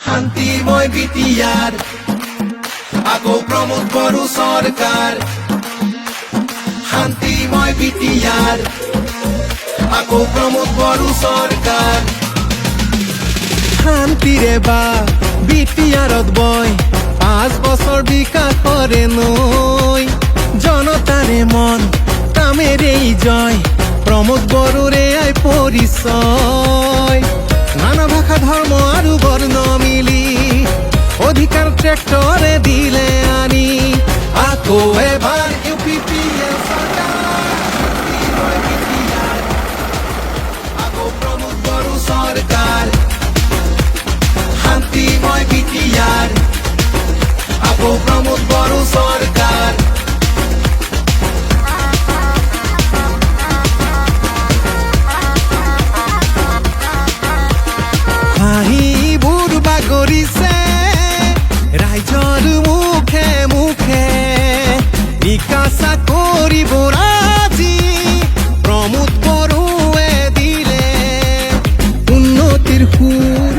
শান্তিময় বিটিআর আকৌ প্ৰমোদ বড়ো চৰকাৰ শান্তিময় বিটিআর আকৌ প্ৰমোদ বড়ো চৰকাৰ শান্তিৰে বা বিটিআৰত বয় 5 বছৰ বিকাশ কৰে নৈ জনতাৰে মন কামেৰেই জয় প্ৰমোদ বড়োৰে আই পৰিচয় নানা ভাষা ধৰ্ম আৰু বৰ্ণ মিলি অধিকাৰ ট্ৰেক্টৰে দিলে আনি আকৌ এবাৰ UPPL চৰকাৰ শান্তিময় বিটিআৰ আকৌ প্ৰমোদ বড়ো চৰকাৰ শান্তিময় বিটিআর আকৌ প্ৰমোদ বড়ো চৰকাৰ হাঁহিবোৰ বাগৰিছে ৰাইজৰ মুখে মুখে বিকাশ কৰিব আজি প্ৰমোদ বড়োৱে দিলে উন্নতিৰ সুৰ